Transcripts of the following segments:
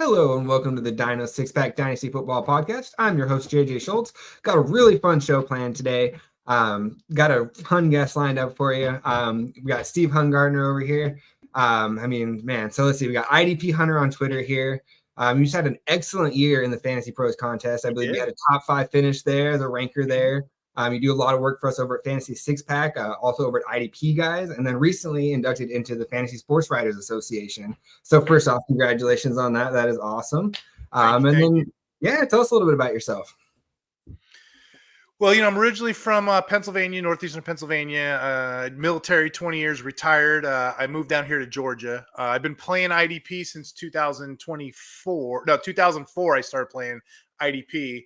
Hello and welcome to the Dyno Six Pack Dynasty Football Podcast. I'm your host, JJ Schultz. Got a really fun show planned today. Got a fun guest lined up for you. We got Steve Hungartner over here. So let's see. We got IDP Hunter on Twitter here. You just had an excellent year in the Fantasy Pros contest. I believe you had a top 5 finish there, the ranker there. You do a lot of work for us over at Fantasy Six Pack, also over at IDP Guys, and then recently inducted into the Fantasy Sports Writers Association. So first off, congratulations on that. That is awesome. Tell us a little bit about yourself. Well, I'm originally from Pennsylvania, northeastern Pennsylvania, military, 20 years, retired. I moved down here to Georgia. I've been playing IDP since 2004. No, 2004, I started playing IDP.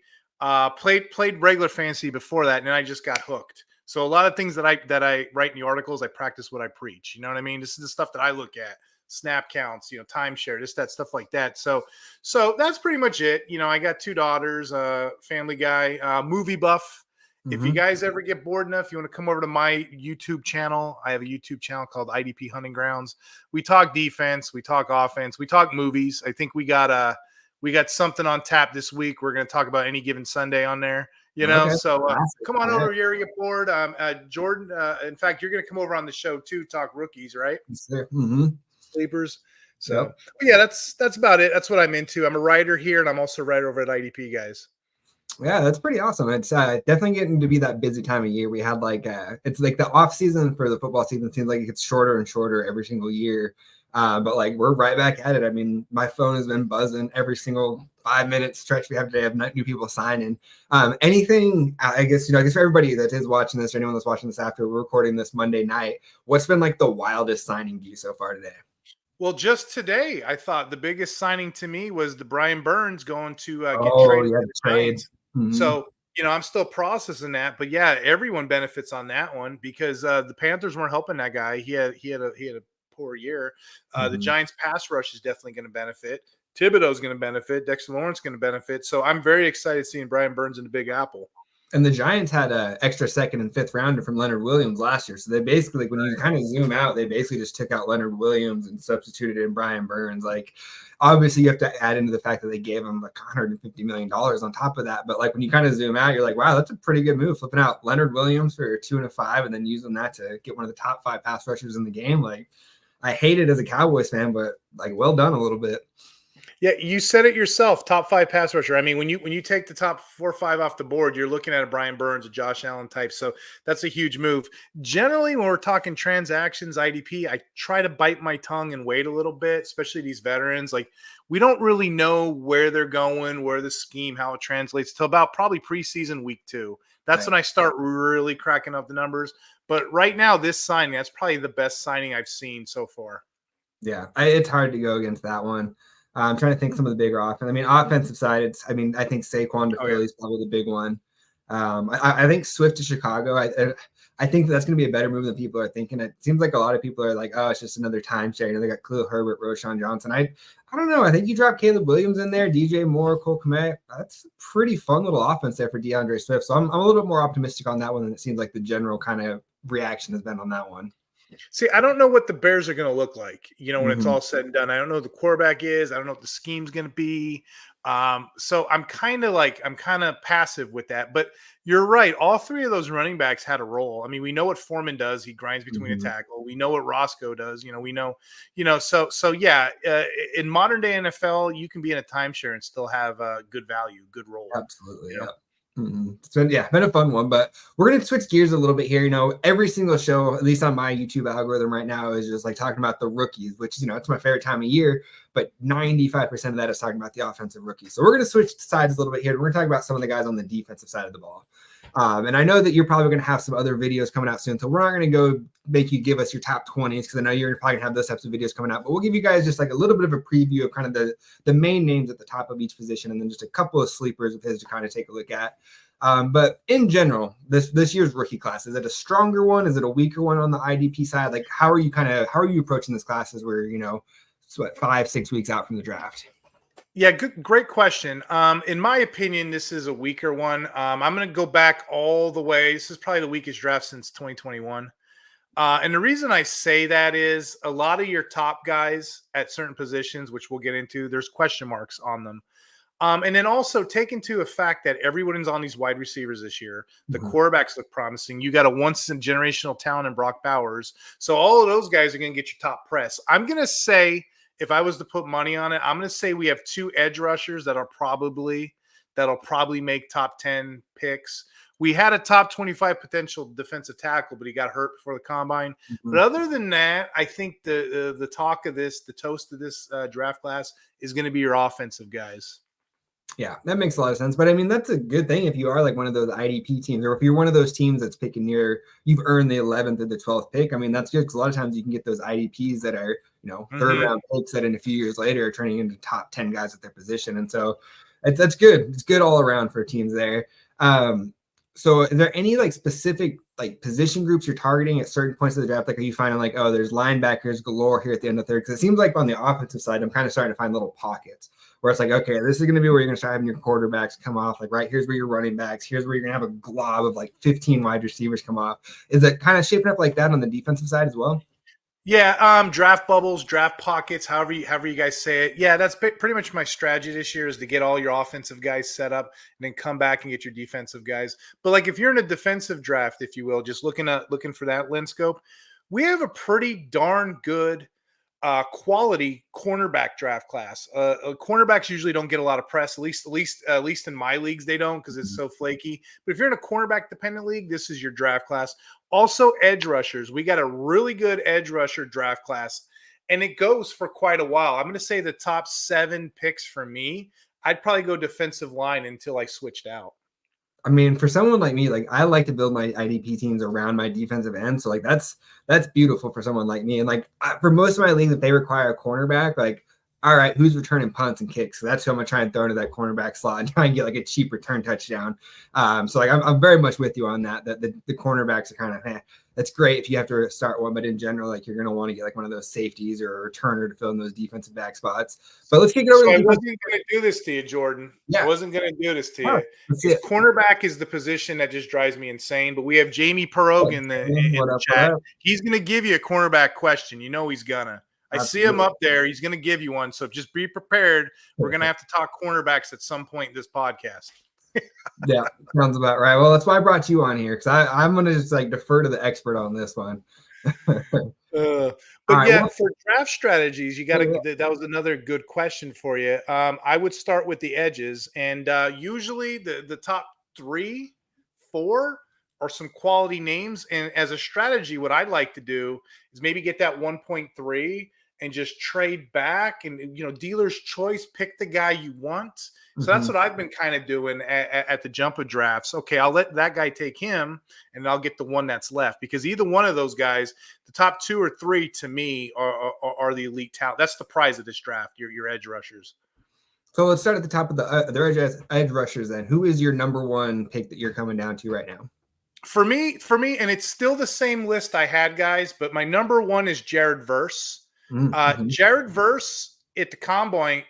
Played regular fantasy before that, and then I just got hooked. So a lot of things that I write in the articles, I practice what I preach. You know what I mean? This is the stuff that I look at: snap counts, timeshare, that stuff like that. So that's pretty much it. I got 2 daughters, family guy, movie buff. If you guys ever get bored enough, you want to come over to my YouTube channel. I have a YouTube channel called IDP Hunting Grounds. We talk defense, we talk offense, we talk movies. I think we got something on tap this week. We're going to talk about Any Given Sunday on there, Okay. So come on over here. Get bored. Jordan, in fact, you're going to come over on the show too, talk rookies, right? Yes, sir. Mm-hmm. Sleepers. So yeah, that's about it. That's what I'm into. I'm a writer here, and I'm also a writer over at IDP Guys. Yeah, that's pretty awesome. It's definitely getting to be that busy time of year. We had it's like the off season for the football season seems like it gets shorter and shorter every single year. But we're right back at it. I mean, my phone has been buzzing every single 5-minute stretch we have today. I have new people signing. Anything, I guess for everybody that is watching this or anyone that's watching this after, we're recording this Monday night. What's been the wildest signing to you so far today? Well, just today, I thought the biggest signing to me was the Brian Burns going to get traded. Yeah, the trade. Mm-hmm. So, I'm still processing that, but yeah, everyone benefits on that one because the Panthers weren't helping that guy. He had a poor year. The Giants pass rush is definitely going to benefit. Thibodeau's going to benefit. Dexter Lawrence going to benefit. So I'm very excited seeing Brian Burns in the Big Apple. And the Giants had an extra 2nd and 5th rounder from Leonard Williams last year. So they basically, when you kind of zoom out, they basically just took out Leonard Williams and substituted in Brian Burns. Obviously you have to add into the fact that they gave him $150 million on top of that. But when you kind of zoom out, you're like, wow, that's a pretty good move. Flipping out Leonard Williams for 2 and a 5 and then using that to get one of the top 5 pass rushers in the game. I hate it as a Cowboys fan, but well done a little bit. Yeah, you said it yourself. Top 5 pass rusher. I mean, when you take the top 4 or 5 off the board, you're looking at a Brian Burns, a Josh Allen type. So that's a huge move. Generally, when we're talking transactions, IDP, I try to bite my tongue and wait a little bit, especially these veterans. We don't really know where they're going, where the scheme, how it translates till about probably preseason week 2. That's when I start really cracking up the numbers. But right now, this signing, that's probably the best signing I've seen so far. Yeah, it's hard to go against that one. I'm trying to think some of the bigger offense. I mean, offensive side, I think Saquon to Philly is probably the big one. I think Swift to Chicago. I think that's going to be a better move than people are thinking. It seems like a lot of people are like, oh, it's just another timeshare. They got Khalil Herbert, Roshan Johnson. I don't know. I think you drop Caleb Williams in there, DJ Moore, Cole Kmet. That's a pretty fun little offense there for DeAndre Swift. So I'm a little bit more optimistic on that one than it seems like the general kind of reaction has been on that one. See, I don't know what the Bears are going to look like, when it's all said and done. I don't know who the quarterback is. I don't know what the scheme's going to be. So I'm kind of passive with that. But you're right. All 3 of those running backs had a role. I mean, we know what Foreman does. He grinds between a tackle. We know what Roscoe does. We know, so yeah, in modern day NFL, you can be in a timeshare and still have good value, good role. Absolutely. Yeah. It's been a fun one, but we're going to switch gears a little bit here. Every single show, at least on my YouTube algorithm right now, is just talking about the rookies, which, it's my favorite time of year, but 95% of that is talking about the offensive rookies. So we're going to switch sides a little bit here. We're going to talk about some of the guys on the defensive side of the ball. And I know that you're probably going to have some other videos coming out soon. So we're not going to go make you give us your top 20s because I know you're probably going to have those types of videos coming out. But we'll give you guys just a little bit of a preview of kind of the main names at the top of each position and then just a couple of sleepers of his to kind of take a look at. But in general, this year's rookie class, is it a stronger one? Is it a weaker one on the IDP side? How are you approaching this class as we're, 5-6 weeks out from the draft? Yeah, great question. In my opinion, this is a weaker one. I'm going to go back all the way. This is probably the weakest draft since 2021. And the reason I say that is a lot of your top guys at certain positions, which we'll get into, there's question marks on them. And then also take into a fact that everyone's on these wide receivers this year. The quarterbacks look promising. You got a once-in-generational talent in Brock Bowers. So all of those guys are going to get your top press. I'm going to say, if I was to put money on it, I'm going to say we have 2 edge rushers that'll probably make top 10 picks. We had a top 25 potential defensive tackle, but he got hurt before the combine. But other than that, I think the talk of this, the toast of this draft class is going to be your offensive guys. Yeah, that makes a lot of sense. But I mean, that's a good thing if you are like one of those IDP teams, or if you're one of those teams that's picking you've earned the 11th or the 12th pick. I mean, that's good because a lot of times you can get those IDPs that are, third round picks that in a few years later are turning into top 10 guys at their position. And so that's good. It's good all around for teams there. So is there any like specific like position groups you're targeting at certain points of the draft? Like, are you finding like, oh, there's linebackers galore here at the end of third? Because it seems like on the offensive side, I'm kind of starting to find little pockets where it's like, okay, this is going to be where you're going to start having your quarterbacks come off. Like, right, here's where your running backs. Here's where you're going to have a glob of like 15 wide receivers come off. Is it kind of shaping up like that on the defensive side as well? Yeah, draft bubbles, draft pockets, however you guys say it. Yeah, that's pretty much my strategy this year is to get all your offensive guys set up and then come back and get your defensive guys. But like if you're in a defensive draft, if you will, just looking for that lens scope, we have a pretty darn good quality cornerback draft class. Cornerbacks usually don't get a lot of press, at least in my leagues they don't because it's so flaky. But if you're in a cornerback dependent league, this is your draft class. Also, edge rushers. We got a really good edge rusher draft class, and it goes for quite a while. I'm going to say the top 7 picks for me, I'd probably go defensive line until I switched out. I mean, for someone like me, like I like to build my IDP teams around my defensive end. So like that's beautiful for someone like me. And like for most of my leagues, if they require a cornerback, like, all right, who's returning punts and kicks? So that's who I'm gonna try and throw into that cornerback slot and try and get like a cheap return touchdown. So like I'm very much with you on that. That the cornerbacks are kind of that's great if you have to start one, but in general, like you're gonna want to get like one of those safeties or a returner to fill in those defensive back spots. But let's kick it over. So I wasn't gonna do this to you, Jordan. Yeah. I wasn't gonna do this to you. Cornerback is the position that just drives me insane. But we have Jamie Perog in the chat. He's gonna give you a cornerback question. You know he's gonna. I see him up there. He's going to give you one. So just be prepared. We're going to have to talk cornerbacks at some point in this podcast. Yeah, sounds about right. Well, that's why I brought you on here because I'm going to just like defer to the expert on this one. But right, yeah, for draft strategies, you got to. That was another good question for you. I would start with the edges, and usually the top 3, 4 are some quality names. And as a strategy, what I'd like to do is maybe get that 1.3 and just trade back and, dealer's choice, pick the guy you want. So that's what I've been kind of doing at the jump of drafts. Okay, I'll let that guy take him and I'll get the one that's left because either one of those guys, the top 2 or 3 to me are the elite talent. That's the prize of this draft, your edge rushers. So let's start at the top of the edge rushers then. Who is your number 1 pick that you're coming down to right now? For me, and it's still the same list I had, guys, but my number 1 is Jared Verse. Jared Verse at the combine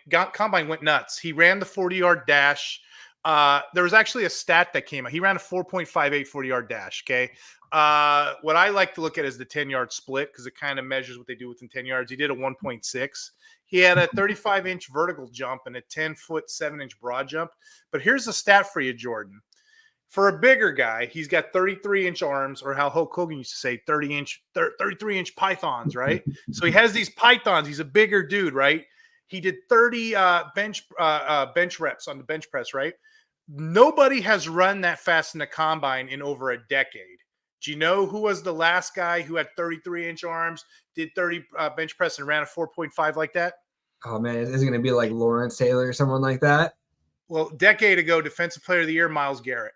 went nuts. He ran the 40-yard dash. There was actually a stat that came out. He ran a 4.58 40-yard dash, okay? What I like to look at is the 10-yard split because it kind of measures what they do within 10 yards. He did a 1.6. He had a 35-inch vertical jump and a 10-foot, 7-inch broad jump. But here's the stat for you, Jordan. For a bigger guy, he's got 33-inch arms, or how Hulk Hogan used to say 33-inch pythons, right? So he has these pythons. He's a bigger dude, right? He did 30 bench reps on the bench press, right? Nobody has run that fast in the combine in over a decade. Do you know who was the last guy who had 33-inch arms, did 30 bench press, and ran a 4.5 like that? Oh, man, is it going to be like Lawrence Taylor or someone like that? Well, decade ago, Defensive Player of the Year, Myles Garrett.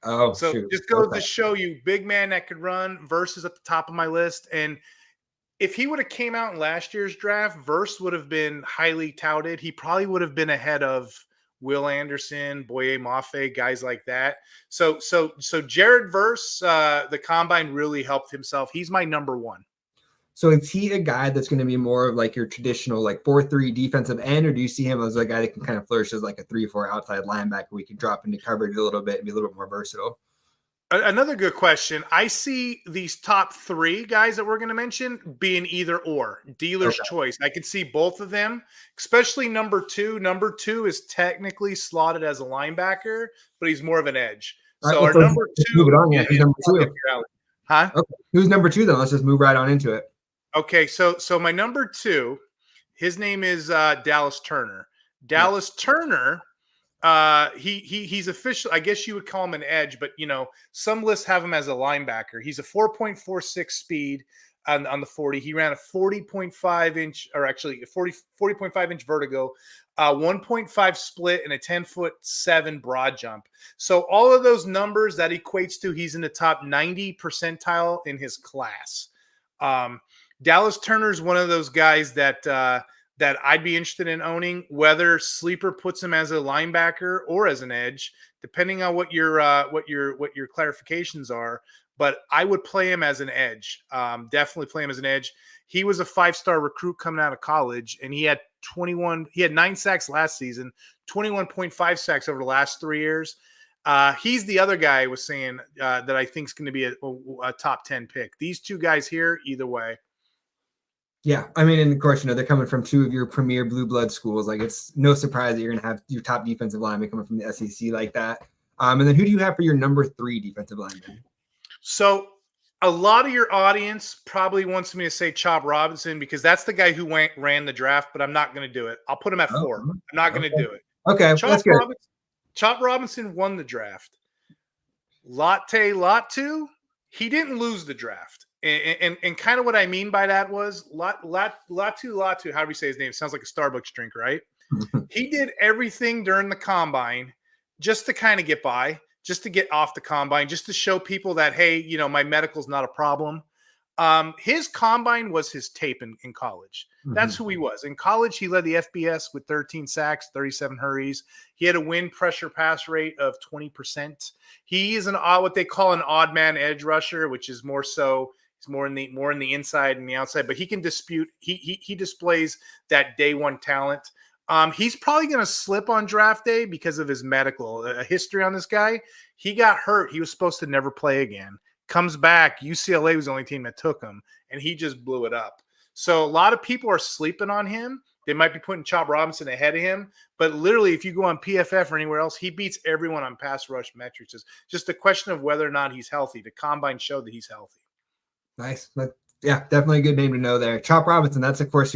Oh, so shoot. Just goes to show you, big man that could run. Verse is at the top of my list. And if he would have came out in last year's draft, Verse would have been highly touted. He probably would have been ahead of Will Anderson, Boye Mafe, guys like that. So Jared Verse, the combine really helped himself. He's my number 1. So is he a guy that's going to be more of like your traditional like 4-3 defensive end, or do you see him as a guy that can kind of flourish as like a 3-4 outside linebacker? We can drop into coverage a little bit and be a little bit more versatile. Another good question. I see these top three guys that we're going to mention being either or, dealer's Okay. choice. I can see both of them, especially number two. Number two is technically slotted as a linebacker, but he's more of an edge. All right, So our let's number move two it on. Yeah, who's is number probably up two? your alley. Huh? Okay. Who's number two then? Let's just move right on into it. Okay, so my number two, his name is Dallas Turner. Yeah. Dallas Turner, he's official. I guess you would call him an edge, but some lists have him as a linebacker. He's a 4.46 speed on the 40. He ran a 40.5 inch, or actually 40.5 inch vertigo, 1.5 split, and a 10'7" broad jump. So all of those numbers that equates to he's in the top 90 percentile in his class. Dallas Turner is one of those guys that I'd be interested in owning, whether Sleeper puts him as a linebacker or as an edge, depending on what your clarifications are. But I would play him as an edge. Definitely play him as an edge. He was a 5-star recruit coming out of college, and he had 9 sacks last season, 21.5 sacks over the last 3 years. He's the other guy I was saying that I think is going to be a top 10 pick. These two guys here, either way. Yeah, I mean, and of course, they're coming from two of your premier blue blood schools. Like, it's no surprise that you're going to have your top defensive lineman coming from the SEC like that. And then who do you have for your number 3 defensive lineman? So a lot of your audience probably wants me to say Chop Robinson because that's the guy who ran the draft, but I'm not going to do it. I'll put him at 4. I'm not going to do it. Okay, Chop Robinson won the draft. Latte Latu, he didn't lose the draft. And kind of what I mean by that was Latu, however you say his name, sounds like a Starbucks drink, right? He did everything during the combine just to kind of get by, just to get off the combine, just to show people that, hey, my medical's not a problem. His combine was his tape in college. That's who he was. In college, he led the FBS with 13 sacks, 37 hurries. He had a win pressure pass rate of 20%. He is what they call an odd man edge rusher, which is more so he's more in the inside and the outside, but he can dispute. He displays that day one talent. He's probably going to slip on draft day because of his medical history on this guy. He got hurt. He was supposed to never play again. Comes back. UCLA was the only team that took him, and he just blew it up. So a lot of people are sleeping on him. They might be putting Chop Robinson ahead of him, but literally, if you go on PFF or anywhere else, he beats everyone on pass rush metrics. It's just a question of whether or not he's healthy. The combine showed that he's healthy. Nice. Yeah, definitely a good name to know there. Chop Robinson, that's, of course,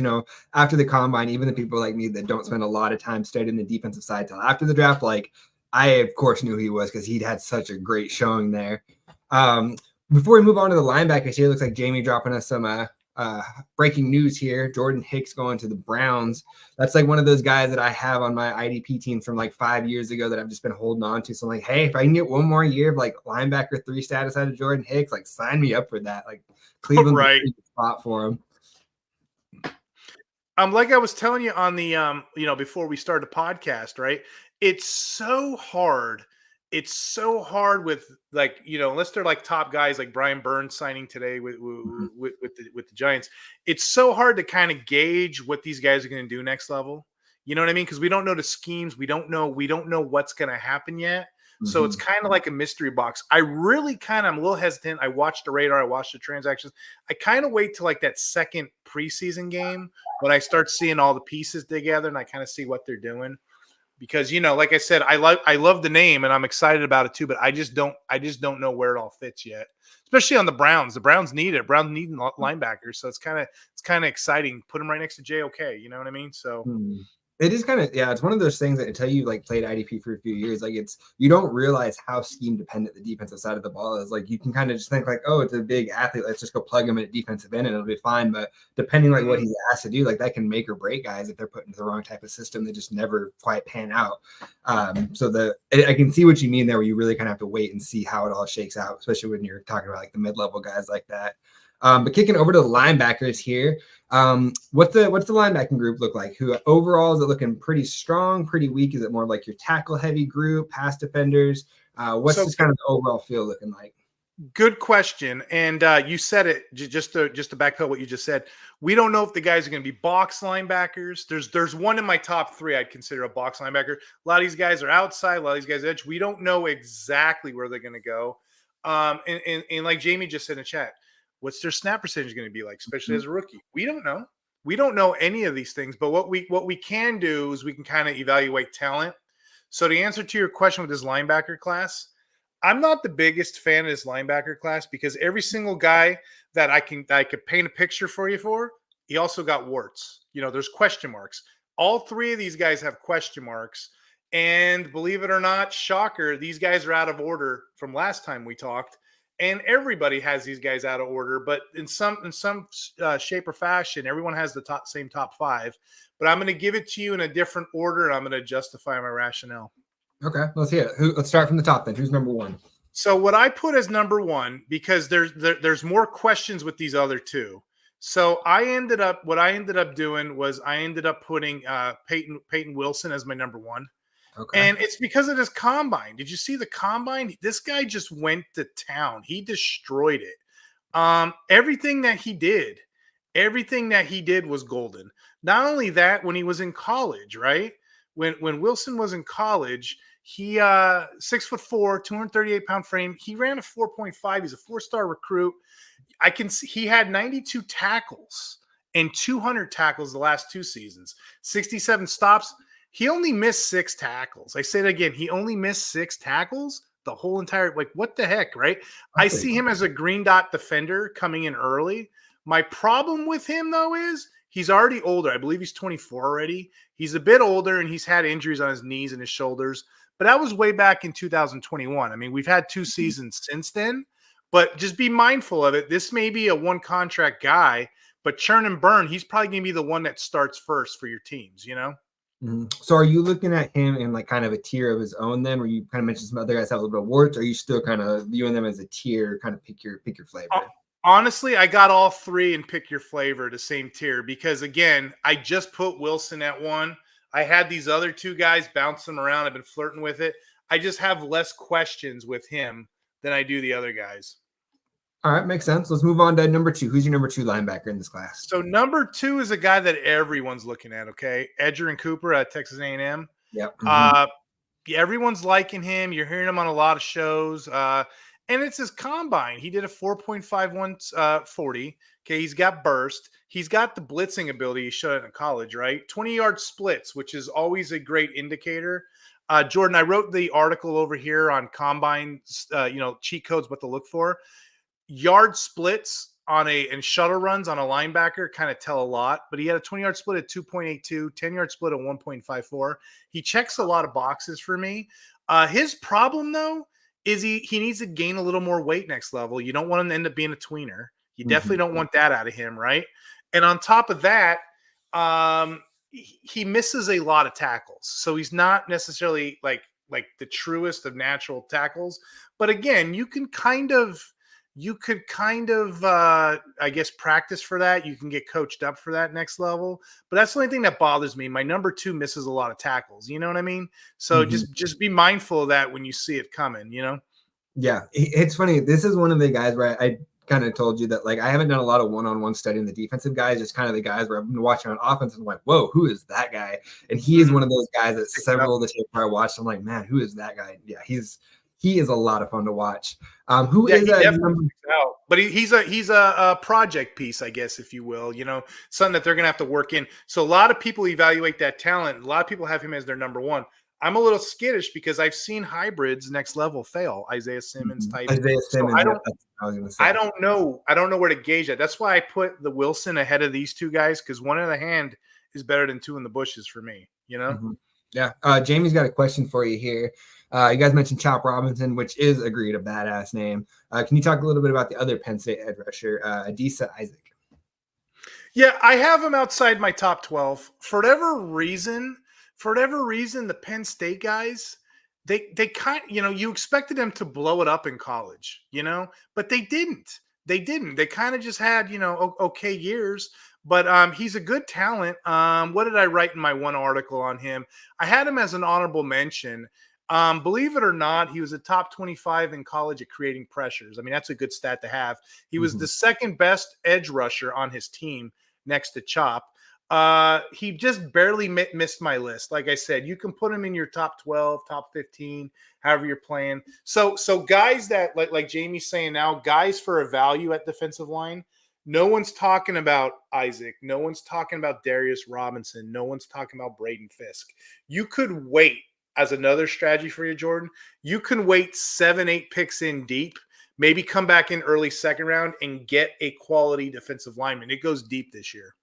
after the combine, even the people like me that don't spend a lot of time studying the defensive side till after the draft, like, I, of course, knew who he was because he'd had such a great showing there. Before we move on to the linebackers here, it looks like Jamie dropping us some breaking news here. Jordan Hicks going to the Browns. That's like one of those guys that I have on my IDP team from like 5 years ago that I've just been holding on to. So I'm like, hey, if I can get one more year of like linebacker 3 status out of Jordan Hicks, like sign me up for that. Like Cleveland's a pretty good spot for him. Like I was telling you on the before we started the podcast, right? It's so hard. It's so hard with unless they're like top guys like Brian Burns signing today with the Giants. It's so hard to kind of gauge what these guys are going to do next level. You know what I mean? Because we don't know the schemes. We don't know what's going to happen yet. So it's kind of like a mystery box. I'm a little hesitant. I watched the radar. I watched the transactions. I kind of wait till like that second preseason game when I start seeing all the pieces together and I kind of see what they're doing. Because, like I said, I love the name and I'm excited about it too, but I just don't know where it all fits yet. Especially on the Browns. The Browns need it. Browns need linebackers. So it's kind of exciting. Put them right next to JOK. You know what I mean? So it is kind of, it's one of those things that until you like played IDP for a few years, like you don't realize how scheme dependent the defensive side of the ball is. Like you can kind of just think like, oh, it's a big athlete. Let's just go plug him in at defensive end and it'll be fine. But depending like what he's asked to do, like that can make or break guys if they're put into the wrong type of system. They just never quite pan out. So I can see what you mean there, where you really kind of have to wait and see how it all shakes out, especially when you're talking about like the mid-level guys like that. But kicking over to the linebackers here, what's the linebacking group look like? Who overall is it looking pretty strong, pretty weak? Is it more like your tackle heavy group, pass defenders? What's this kind of the overall feel looking like? Good question. And you said it just to backpedal what you just said. We don't know if the guys are going to be box linebackers. There's one in my top 3 I'd consider a box linebacker. A lot of these guys are outside. A lot of these guys are edge. We don't know exactly where they're going to go. And like Jamie just said in the chat, what's their snap percentage going to be like, especially as a rookie? We don't know. We don't know any of these things, but what we can do is we can kind of evaluate talent. So to answer to your question with this linebacker class, I'm not the biggest fan of this linebacker class because every single guy that I could paint a picture for you for, he also got warts. There's question marks. All three of these guys have question marks. And believe it or not, shocker, these guys are out of order from last time we talked. And everybody has these guys out of order, but in some shape or fashion, everyone has the same top five. But I'm going to give it to you in a different order, and I'm going to justify my rationale. Okay, let's hear it. Let's start from the top then. Who's number one? So what I put as number one, because there's more questions with these other two. So what I ended up doing was I ended up putting Peyton Wilson as my number one. Okay. And it's because of this combine. Did you see the combine? This guy just went to town. He destroyed it. Everything that he did was golden. Not only that, when he was in college, right? When Wilson was in college, he 6'4", 238-pound frame. He ran a 4.5. He's a 4-star recruit. I can see he had 92 tackles and 200 tackles the last 2 seasons, 67 stops. He only missed 6 tackles. I say it again. He only missed 6 tackles the whole entire, what the heck, right? I see him as a green dot defender coming in early. My problem with him, though, is he's already older. I believe he's 24 already. He's a bit older, and he's had injuries on his knees and his shoulders. But that was way back in 2021. I mean, we've had 2 seasons since then. But just be mindful of it. This may be a one-contract guy, but churn and burn, he's probably going to be the one that starts first for your teams, Mm-hmm. So are you looking at him in kind of a tier of his own then, where you kind of mentioned some other guys have a little bit of warts, or are you still kind of viewing them as a tier, kind of pick your flavor? Honestly, I got all 3 and pick your flavor, the same tier, because again, I just put Wilson at 1. I had these other 2 guys bouncing around. I've been flirting with it. I just have less questions with him than I do the other guys. All right, makes sense. Let's move on to number 2. Who's your number 2 linebacker in this class? So number 2 is a guy that everyone's looking at, okay? Edger and Cooper at Texas A&M. Yep. Mm-hmm. Everyone's liking him. You're hearing him on a lot of shows. And it's his combine. He did a 4.51 40. Okay, he's got burst. He's got the blitzing ability he showed in college, right? 20-yard splits, which is always a great indicator. Jordan, I wrote the article over here on combine, cheat codes, what to look for. Yard splits and shuttle runs on a linebacker kind of tell a lot, but he had a 20-yard split at 2.82, 10-yard split at 1.54. He checks a lot of boxes for me. His problem, though, is he needs to gain a little more weight next level. You don't want him to end up being a tweener. You definitely don't want that out of him, right? And on top of that, he misses a lot of tackles. So he's not necessarily like the truest of natural tackles. But again, you could kind of, I guess, practice for that. You can get coached up for that next level. But that's the only thing that bothers me. My number 2 misses a lot of tackles. You know what I mean? So just be mindful of that when you see it coming, Yeah, it's funny. This is one of the guys where I kind of told you that I haven't done a lot of one-on-one studying the defensive guys, just kind of the guys where I've been watching on offense and I'm like, whoa, who is that guy? And he is one of those guys that several of the tape I watched, I'm like, man, who is that guy? Yeah, he is a lot of fun to watch. Who is that? But he's a project piece, I guess, if you will, something that they're going to have to work in. So a lot of people evaluate that talent. A lot of people have him as their number 1. I'm a little skittish because I've seen hybrids next level fail. Isaiah Simmons type. Isaiah Simmons. So I don't know where to gauge that. That's why I put the Wilson ahead of these 2 guys, because 1 in the hand is better than 2 in the bushes for me. Yeah. Jamie's got a question for you here. You guys mentioned Chop Robinson, which is agreed a badass name. Can you talk a little bit about the other Penn State edge rusher, Adisa Isaac? Yeah, I have him outside my top 12 for whatever reason. The Penn State guys, they kind, you expected them to blow it up in college, but they didn't. They kind of just had, okay years. But he's a good talent. What did I write in my one article on him? I had him as an honorable mention. Believe it or not, he was a top 25 in college at creating pressures. I mean, that's a good stat to have. He was the second best edge rusher on his team next to Chop. He just barely missed my list. Like I said, you can put him in your top 12, top 15, however you're playing. So guys that like Jamie's saying now, guys for a value at defensive line. No one's talking about Isaac. No one's talking about Darius Robinson. No one's talking about Braden Fisk. You could wait as another strategy for you, Jordan. You can wait 7-8 picks in deep, maybe come back in early second round and get a quality defensive lineman. It goes deep this year.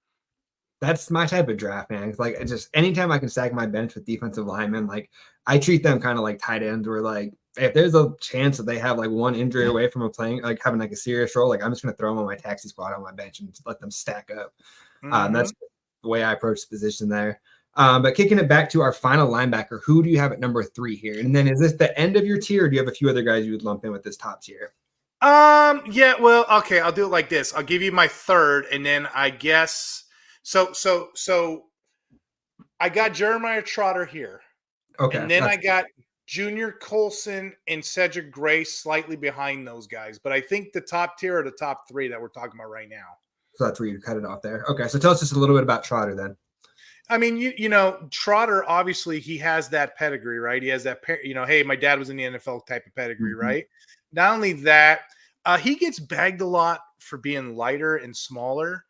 That's my type of draft, man. It's like, it's just anytime I can stack my bench with defensive linemen, like I treat them kind of like tight ends, where like if there's a chance that they have like one injury away from like having like a serious role, like I'm just gonna throw them on my taxi squad on my bench and let them stack up. That's the way I approach the position there. But kicking it back to our final linebacker, who do you have at number 3 here? And then is this the end of your tier, or do you have a few other guys you would lump in with this top tier? Yeah, well, okay, I'll do it like this. I'll give you my third, and then I guess so I got Jeremiah Trotter here. Okay. And then I got Junior Colson and Cedric Gray slightly behind those guys. But I think the top tier are the top 3 that we're talking about right now. So that's where you cut it off there. Okay, so tell us just a little bit about Trotter then. I mean, you know, Trotter, obviously he has that pedigree, right? He has that, hey, my dad was in the NFL type of pedigree, right? Not only that, he gets bagged a lot for being lighter and smaller.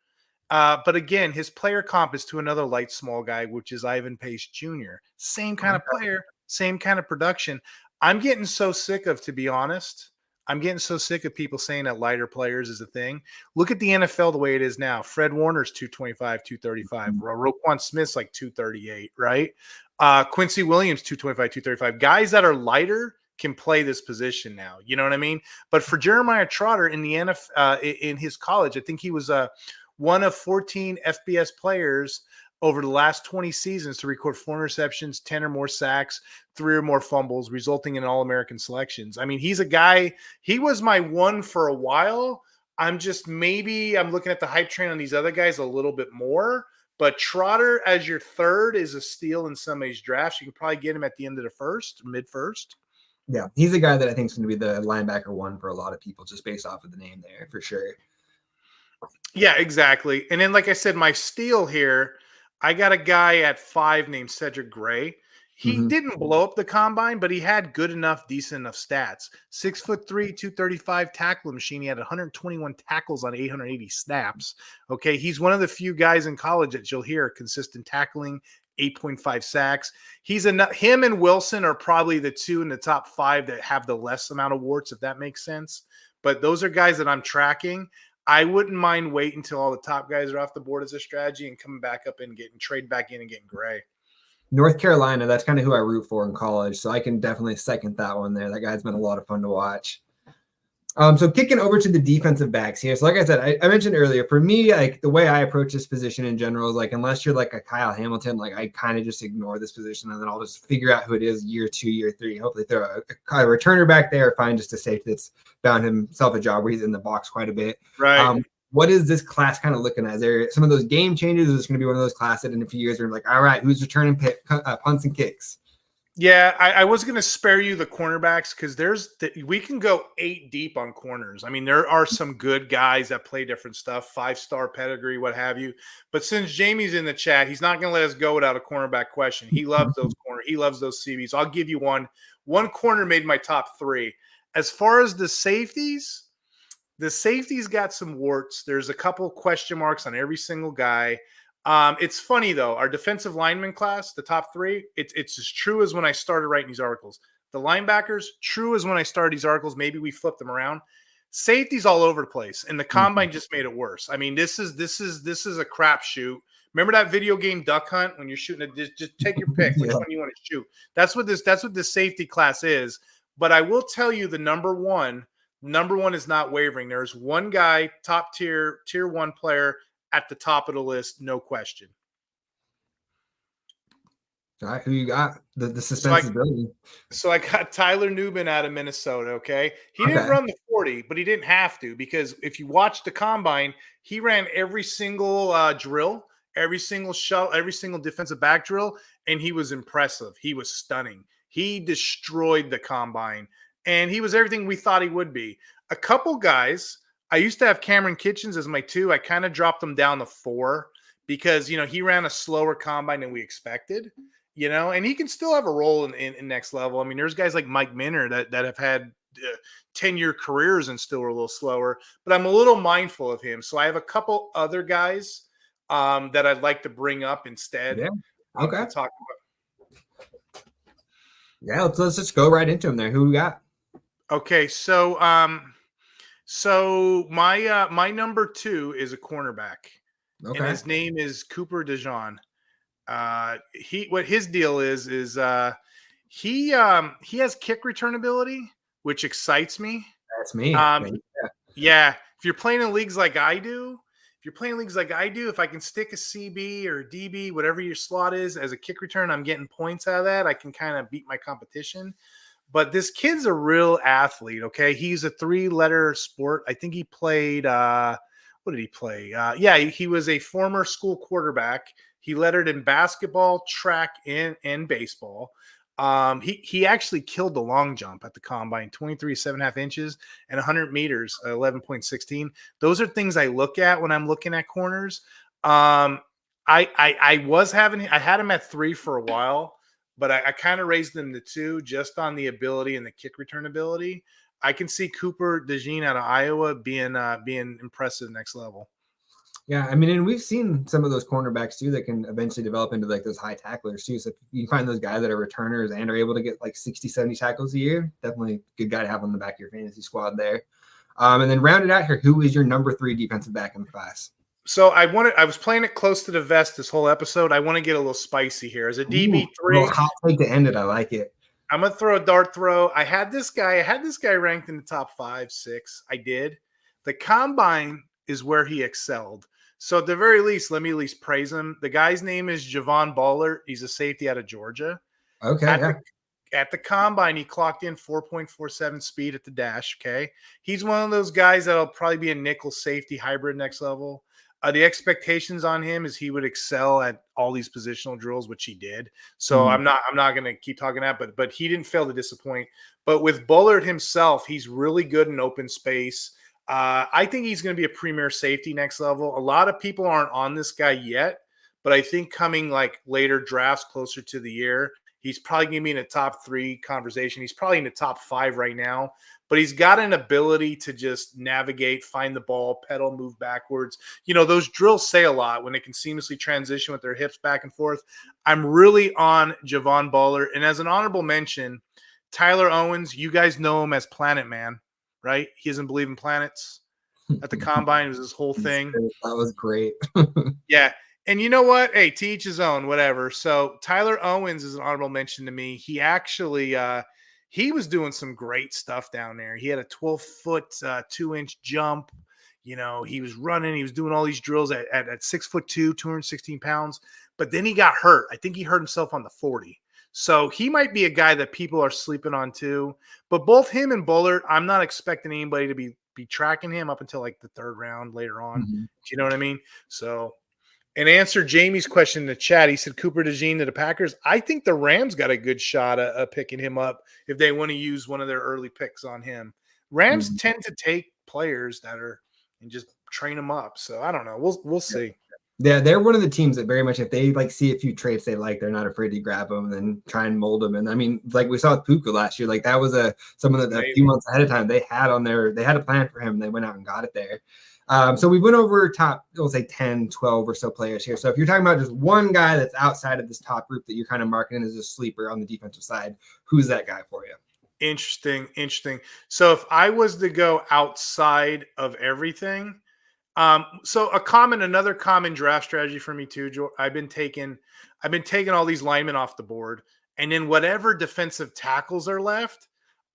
But again, his player comp is to another light, small guy, which is Ivan Pace Jr. Same kind of player, same kind of production. I'm getting so sick of, to be honest, I'm getting so sick of people saying that lighter players is a thing. Look at the NFL the way it is now. Fred Warner's 225, 235. Roquan Smith's like 238, right? Quincy Williams, 225, 235. Guys that are lighter can play this position now. You know what I mean? But for Jeremiah Trotter in the NFL, in his college, I think he was one of 14 FBS players over the last 20 seasons to record 4 interceptions, 10 or more sacks, 3 or more fumbles, resulting in All-American selections. I mean, he's a guy, he was my one for a while. I'm looking at the hype train on these other guys a little bit more, but Trotter as your third is a steal in some of these drafts. You can probably get him at the end of the first, mid-first. Yeah, he's a guy that I think is going to be the linebacker one for a lot of people, just based off of the name there, for sure. Yeah, exactly. And then, like I said, my steal here, I got a guy at 5 named Cedric Gray. He didn't blow up the combine, but he had decent enough stats. 6'3", 235 tackle machine. He had 121 tackles on 880 snaps. Okay, he's one of the few guys in college that you'll hear consistent tackling, 8.5 sacks. Him and Wilson are probably the 2 in the top 5 that have the less amount of warts, if that makes sense. But those are guys that I'm tracking. I wouldn't mind waiting until all the top guys are off the board as a strategy and coming back up and trade back in and getting Gray. North Carolina, that's kind of who I root for in college, so I can definitely second that one there. That guy's been a lot of fun to watch. So kicking over to the defensive backs here. So like I said, I mentioned earlier, for me, like the way I approach this position in general is like, unless you're like a Kyle Hamilton, like I kind of just ignore this position and then I'll just figure out who it is year 2, year 3. Hopefully throw a returner back there, or find just a safety that's found himself a job where he's in the box quite a bit. Right. What is this class kind of looking at? Is there some of those game changes? Is this going to be one of those classes in a few years where we're like, all right, who's returning punts and kicks? Yeah, I was going to spare you the cornerbacks because we can go 8 deep on corners. I mean, there are some good guys that play different stuff, 5-star pedigree, what have you. But since Jamie's in the chat, he's not going to let us go without a cornerback question. He loves those corners. He loves those CVs. I'll give you one. One corner made my top 3. As far as the safeties got some warts. There's a couple question marks on every single guy. It's funny though, our defensive lineman class, the top 3, it's as true as when I started writing these articles. The linebackers, true as when I started these articles. Maybe we flipped them around. Safety's all over the place, and the combine just made it worse. I mean, this is a crapshoot. Remember that video game Duck Hunt when you're shooting just take your pick which one you want to shoot. That's what this safety class is. But I will tell you, the number one is not wavering. There's one guy, top tier 1 player at the top of the list, no question. All right, who you got? The suspense is building. So I got Tyler Newman out of Minnesota, okay? He didn't run the 40, but he didn't have to, because if you watch the combine, he ran every single drill, every single shuttle, every single defensive back drill, and he was impressive. He was stunning. He destroyed the combine, and he was everything we thought he would be. A couple guys, I used to have Cameron Kitchens as my 2. I kind of dropped him down to 4 because, he ran a slower combine than we expected, and he can still have a role in next level. I mean, there's guys like Mike Minner that have had 10-year careers and still are a little slower, but I'm a little mindful of him. So I have a couple other guys that I'd like to bring up instead. Yeah. Okay. To talk about. Yeah, let's just go right into him there. Who we got? Okay, so my number 2 is a cornerback, and his name is Cooper DeJean. What his deal is he has kick return ability, which excites me. That's me. Yeah. If you're playing in leagues like I do, if I can stick a CB or a DB, whatever your slot is, as a kick return, I'm getting points out of that. I can kind of beat my competition. But this kid's a real athlete, okay? He's a 3-letter sport. I think he played what did he play? He was a former school quarterback. He lettered in basketball, track, and baseball. He actually killed the long jump at the combine, 23.5 inches and 100 meters, 11.16. Those are things I look at when I'm looking at corners. I had him at 3 for a while, but I kind of raised him to 2 just on the ability and the kick return ability. I can see Cooper DeJean out of Iowa being impressive next level. Yeah, I mean, and we've seen some of those cornerbacks too that can eventually develop into like those high tacklers too. So if you find those guys that are returners and are able to get like 60, 70 tackles a year, definitely a good guy to have on the back of your fantasy squad there. And then round it out here, who is your number 3 defensive back in the class? So I was playing it close to the vest this whole episode. I want to get a little spicy here. As a DB3, hot take to end it. I like it. I'm gonna throw a dart throw. I had this guy ranked in the top 5, 6. I did. The combine is where he excelled. So at the very least, let me at least praise him. The guy's name is Javon Ballard. He's a safety out of Georgia. Okay. At the combine, he clocked in 4.47 speed at the dash. Okay. He's one of those guys that'll probably be a nickel safety hybrid next level. The expectations on him is he would excel at all these positional drills, which he did. So I'm not going to keep talking that, but he didn't fail to disappoint. But with Bullard himself, he's really good in open space. I think he's going to be a premier safety next level. A lot of people aren't on this guy yet, but I think coming like later drafts closer to the year, he's probably going to be in a top 3 conversation. He's probably in the top 5 right now, but he's got an ability to just navigate, find the ball, pedal, move backwards. Those drills say a lot when they can seamlessly transition with their hips back and forth. I'm really on Javon Ballard. And as an honorable mention, Tyler Owens, you guys know him as Planet Man, right? He doesn't believe in planets. At the combine, it was his whole thing. That was great. Yeah. And you know what? Hey, to each his own, whatever. So Tyler Owens is an honorable mention to me. He actually he was doing some great stuff down there. He had a 12-foot, 2-inch jump. He was running. He was doing all these drills at 6'2", 216 pounds. But then he got hurt. I think he hurt himself on the 40. So he might be a guy that people are sleeping on too. But both him and Bullard, I'm not expecting anybody to be tracking him up until like the 3rd round later on. Mm-hmm. Do you know what I mean? So, and answer Jamie's question in the chat. He said Cooper DeJean to the Packers. I think the Rams got a good shot at picking him up if they want to use one of their early picks on him. Rams tend to take players that are and just train them up. So I don't know. We'll see. Yeah, they're one of the teams that very much, if they like see a few traits they like, they're not afraid to grab them and then try and mold them. And I mean, like we saw with Puka last year, like that was someone that a few months ahead of time they had a plan for him. And they went out and got it there. So we went over top, we'll say 10, 12 or so players here. So if you're talking about just one guy that's outside of this top group that you're kind of marketing as a sleeper on the defensive side, who's that guy for you? Interesting. So if I was to go outside of everything, so another common draft strategy for me too, I've been taking all these linemen off the board, and then whatever defensive tackles are left,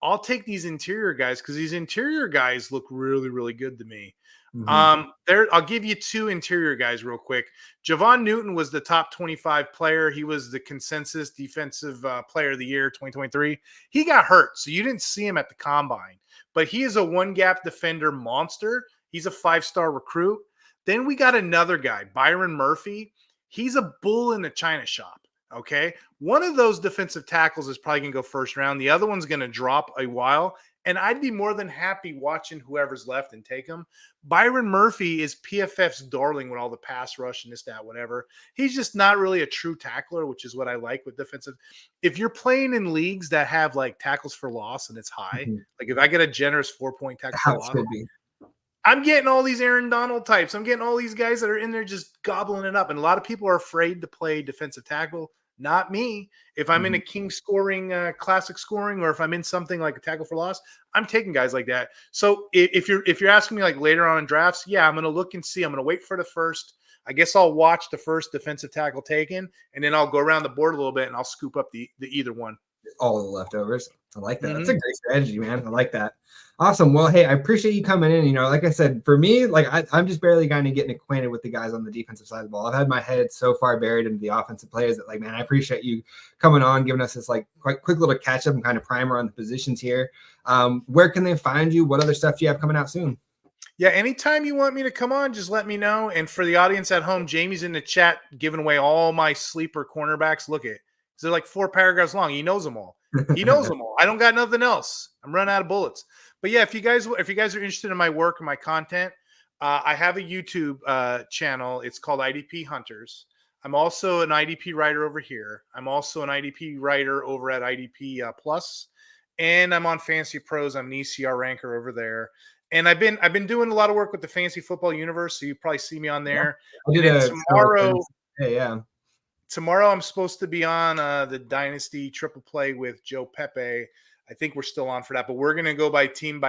I'll take these interior guys because these interior guys look really, really good to me. Mm-hmm. I'll give you 2 interior guys real quick. Javon Newton was the top 25 player. He was the consensus defensive player of the year, 2023. He got hurt, so you didn't see him at the combine, but he is a 1-gap defender monster. He's a 5-star recruit. Then we got another guy, Byron Murphy. He's a bull in the china shop. Okay. One of those defensive tackles is probably going to go first round. The other one's going to drop a while. And I'd be more than happy watching whoever's left and take him. Byron Murphy is PFF's darling with all the pass rush and this, that, whatever. He's just not really a true tackler, which is what I like with defensive. If you're playing in leagues that have like tackles for loss and it's high, like if I get a generous 4-point tackle for loss, I'm getting all these Aaron Donald types. I'm getting all these guys that are in there just gobbling it up. And a lot of people are afraid to play defensive tackle. Not me. If I'm in a king scoring, classic scoring, or if I'm in something like a tackle for loss, I'm taking guys like that. So if you're asking me like later on in drafts, yeah, I'm going to look and see. I'm going to wait for the first. I guess I'll watch the first defensive tackle taken, and then I'll go around the board a little bit and I'll scoop up the either one. All the leftovers. I like that. That's a great strategy, man. I like that. Awesome. Well, hey, I appreciate you coming in. You know, like I said, for me, like I'm just barely kind of getting acquainted with the guys on the defensive side of the ball. I've had my head so far buried into the offensive players that, like, man, I appreciate you coming on, giving us this like quite quick little catch up and kind of primer on the positions here. Where can they find you? What other stuff do you have coming out soon? Yeah, anytime you want me to come on, just let me know. And for the audience at home, Jamie's in the chat giving away all my sleeper cornerbacks. Look at they're like 4 paragraphs long. He knows them all. He knows them all. I don't got nothing else. I'm running out of bullets. But yeah, if you guys are interested in my work and my content, I have a YouTube channel. It's called IDP Hunters. I'm also an IDP writer over here. I'm also an IDP writer over at IDP Plus, and I'm on Fantasy Pros. I'm an ECR ranker over there. And I've been doing a lot of work with the Fantasy Football Universe, so you probably see me on there. Yeah. Tomorrow I'm supposed to be on the Dynasty Triple Play with Joe Pepe. I think we're still on for that, but we're going to go by team,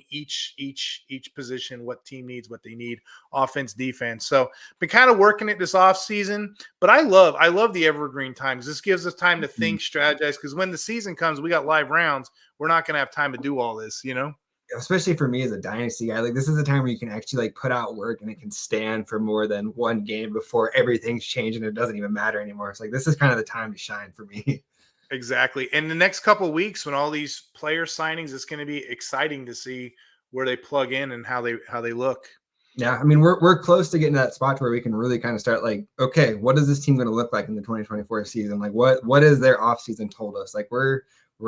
each position, what team needs, what they need, offense, defense. So been kind of working it this off season, but I love the evergreen times. This gives us time to think, strategize, because when the season comes, we got live rounds. We're not going to have time to do all this, you know? Especially for me as a dynasty guy, like this is a time where you can actually like put out work and it can stand for more than one game before everything's changed and it doesn't even matter anymore. It's like, this is kind of the time to shine for me. Exactly. And the next couple of weeks when all these player signings, it's going to be exciting to see where they plug in and how they look. Yeah. I mean, we're close to getting to that spot where we can really kind of start like, okay, what is this team going to look like in the 2024 season? Like what is their off season told us? Like we're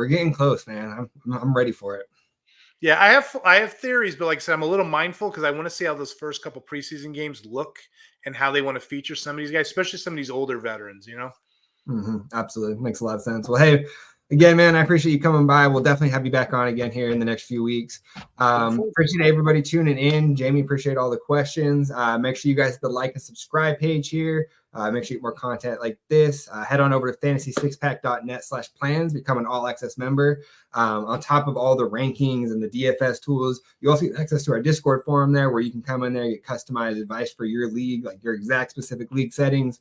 getting close, man. I'm ready for it. Yeah, I have theories, but like I said, I'm a little mindful because I want to see how those first couple preseason games look and how they want to feature some of these guys, especially some of these older veterans, you know? Absolutely. Makes a lot of sense. Well, hey, again, man, I appreciate you coming by. We'll definitely have you back on again here in the next few weeks. Appreciate everybody tuning in. Jamie, appreciate all the questions. Make sure you guys hit the like and subscribe page here. Make sure you get more content like this. Head on over to fantasy6pack.net/plans, become an all access member. On top of all the rankings and the DFS tools, you also get access to our Discord forum there where you can come in there and get customized advice for your league, like your exact specific league settings.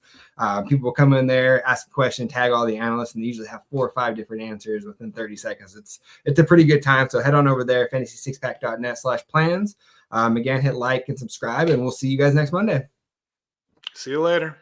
People will come in there, ask a question, tag all the analysts, and they usually have 4 or 5 different answers within 30 seconds. It's a pretty good time. So head on over there, fantasy6pack.net/plans. Again, hit like and subscribe, and we'll see you guys next Monday. See you later.